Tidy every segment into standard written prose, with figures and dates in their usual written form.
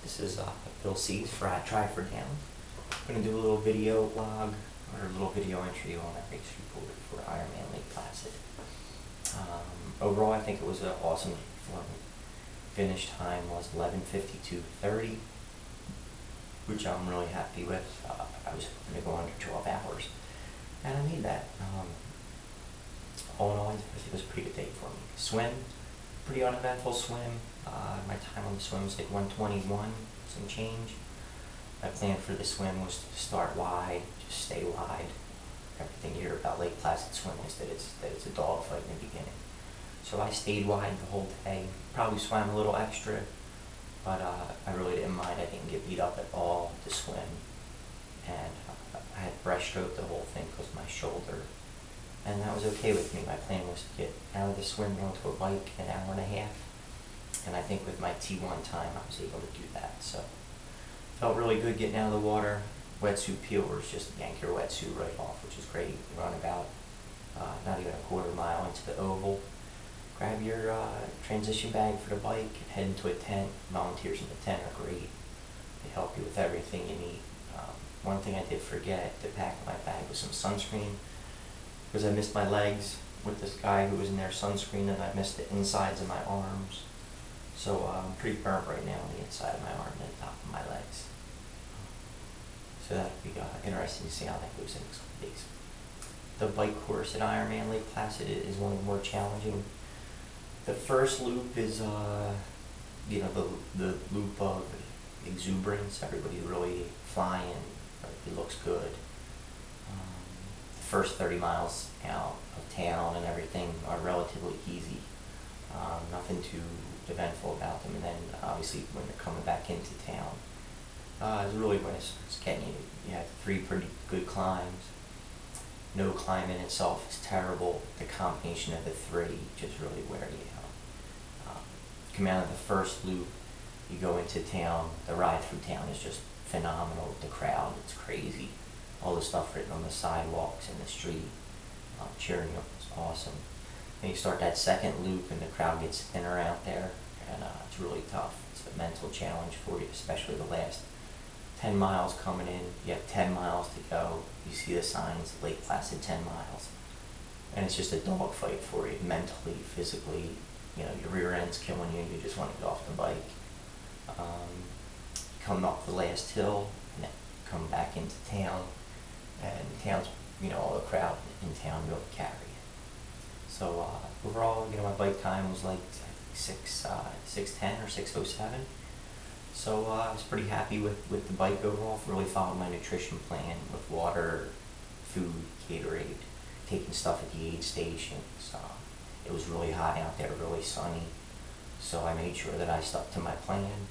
This is Bill C's for Try for Down. I'm going to do a little video log or a little video entry on that race report for Ironman Lake PLacid. Overall, I think it was an awesome day for me. Finish time was 11:52:30, which I'm really happy with. I was hoping to go under 12 hours, and I made that. All in all, I think it was a pretty good day for me. Swim, pretty uneventful swim. My time on the swim was like 1:21, some change. My plan for the swim was to start wide, just stay wide. Everything you hear about Lake Placid swimming is that it's a dogfight in the beginning. So I stayed wide the whole day. Probably swam a little extra, but I really didn't mind. I didn't get beat up at all to swim, and I had breaststroke the whole thing because of my shoulder, and that was okay with me. My plan was to get out of the swim and onto a bike in an hour and a half, and I think with my T1 time I was able to do that. So felt really good getting out of the water. Wetsuit peelers, just yank your wetsuit right off, which is great. You run about not even a quarter mile into the oval. Grab your transition bag for the bike, head into a tent. Volunteers in the tent are great. They help you with everything you need. One thing I did forget to pack in my bag was some sunscreen, because I missed my legs with this guy who was in there sunscreen, and I missed the insides of my arms. So I'm pretty burnt right now on the inside of my arm and the top of my legs. So that'll be interesting to see how that goes in the next couple days. The bike course at Ironman Lake PLacid is one of the more challenging. The first loop is, the loop of exuberance. Everybody's really flying. It looks good. The first 30 miles out of town and everything are relatively easy. Nothing too eventful about them. And then obviously when they're coming back into town, it's really when it's getting you. You have 3 pretty good climbs. No climb in itself is terrible. The combination of the 3 just really wear you out. Come out of the first loop, you go into town. The ride through town is just phenomenal. The crowd, it's crazy. All the stuff written on the sidewalks and the street, cheering you up, it's awesome. Then you start that second loop and the crowd gets thinner out there, and it's really tough. It's a mental challenge for you, especially the last 10 miles coming in. You have 10 miles to go. You see the signs, Lake Placid 10 miles. And it's just a dogfight for you, mentally, physically. Your rear end's killing you. You just want to get off the bike. Come up the last hill and then come back into town. And town's, all the crowd in town really carry it. So overall, my bike time was like 6:10 or 6:07. So I was pretty happy with the bike overall. Really followed my nutrition plan with water, food, Gatorade, taking stuff at the aid stations. It was really hot out there, really sunny. So I made sure that I stuck to my plan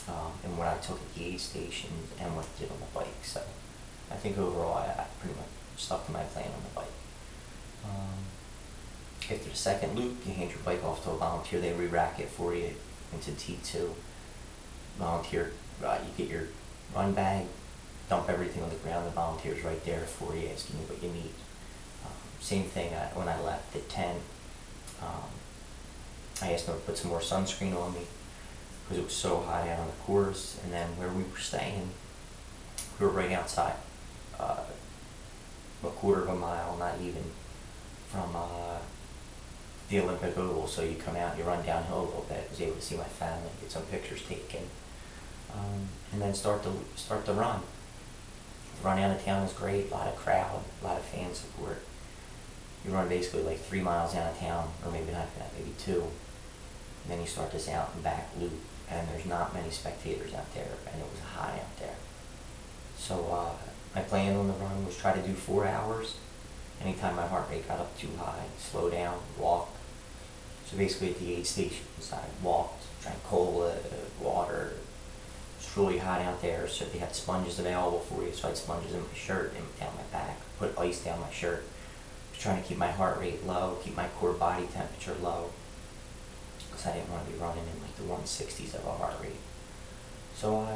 and what I took at the aid stations and what I did on the bike. So I think overall I pretty much stuck to my plan on the bike. After the second loop, you hand your bike off to a volunteer. They re-rack it for you into T2. Volunteer, you get your run bag, dump everything on the ground. The volunteer's right there for you, asking you what you need. Same thing when I left the tent. I asked them to put some more sunscreen on me because it was so hot out on the course. And then where we were staying, we were right outside, a quarter of a mile, not even, from the Olympic Oval. So you come out, you run downhill a little bit. I was able to see my family, get some pictures taken, and then start the run. The run out of town is great. A lot of crowd, a lot of fan support. You run basically like 3 miles out of town, or maybe not that, maybe 2. And then you start this out and back loop, and there's not many spectators out there, and it was hot out there. So my plan on the run was try to do 4 hours. Anytime my heart rate got up too high, slow down, walk. So basically at the aid stations, I walked, drank cola, water. It's really hot out there, so they had sponges available for you. So I had sponges in my shirt and down my back, put ice down my shirt. I was trying to keep my heart rate low, keep my core body temperature low, because I didn't want to be running in like the 160s of a heart rate. So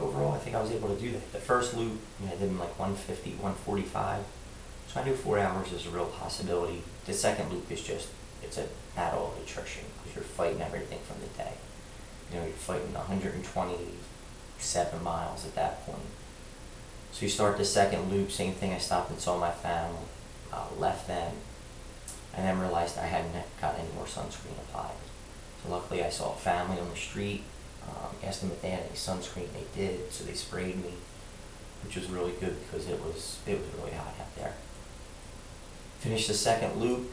overall, I think I was able to do that. The first loop, I did in like 150, 145. So I knew 4 hours is a real possibility. The second loop is it's a battle of attrition because you're fighting everything from the day. You're fighting 120 7 miles at that point. So you start the second loop, same thing. I stopped and saw my family, left them, and then realized I hadn't got any more sunscreen applied. So luckily I saw a family on the street, asked them if they had any sunscreen. They did, so they sprayed me, which was really good because it was really hot out there. Finished the second loop.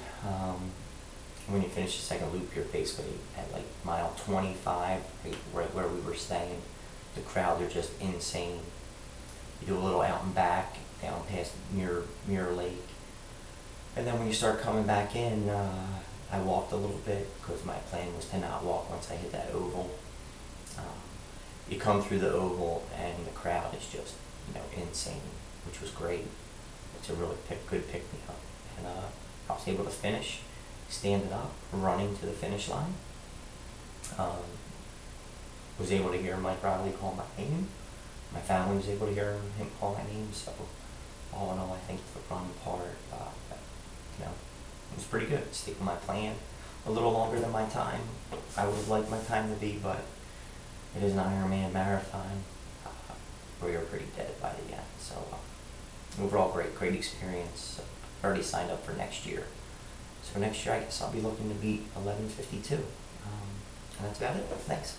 When you finish the second loop, you're basically at like mile 25, right where we were staying. The crowds are just insane. You do a little out and back, down past Mirror Lake. And then when you start coming back in, I walked a little bit because my plan was to not walk once I hit that oval. You come through the oval and the crowd is just, insane, which was great. It's a really good pick-me-up. And I was able to finish, standing up, running to the finish line. Was able to hear Mike Riley call my name. My family was able to hear him call my name. So all in all, I think the run part, it was pretty good. Stick with my plan. A little longer than my time. I would have liked my time to be, but it is an Ironman marathon. We were pretty dead by the end. So overall, great experience. Already signed up for next year. So next year, I guess I'll be looking to beat 11:52. And that's about it. Thanks.